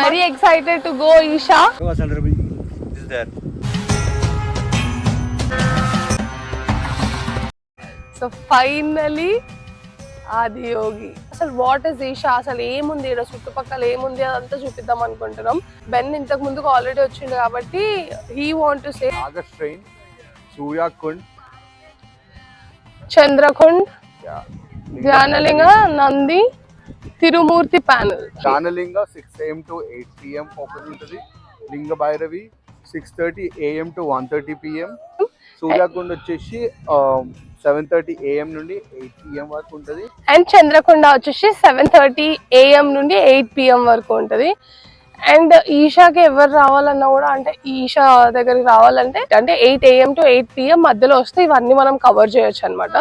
very excited to go, Isha. Is there. So finally Adiyogi. అసలు what is Isha, అసలు ఏముంది ఇక్కడ చుట్టుపక్కల ఏముంది అదంతా చూపిద్దాం అనుకుంటున్నాం. బెన్ ఇంతకు ముందుకు ఆల్రెడీ వచ్చిండు కాబట్టి he want to say August train, Suryakund, Chandrakund, Dhyanalinga, Nandi, Tirumurthy panel. Dhanalinga 6 AM to 8 PM open ఉంటుంది. Linga Bhairavi 6:30 AM to 1:30 PM. Suryakund వచ్చేసి 7:30 AM నుండి 8 PM వరకు ఉంటుంది. అండ్ చంద్రకొండ వచ్చేసి 7:30 AM నుండి 8 PM వరకు ఉంటుంది. అండ్ ఈషాకి ఎవరు రావాలన్నా కూడా, అంటే ఈషా దగ్గరికి రావాలంటే 8 AM to 8 PM మధ్యలో వస్తే ఇవన్నీ మనం కవర్ చేయొచ్చు అనమాట.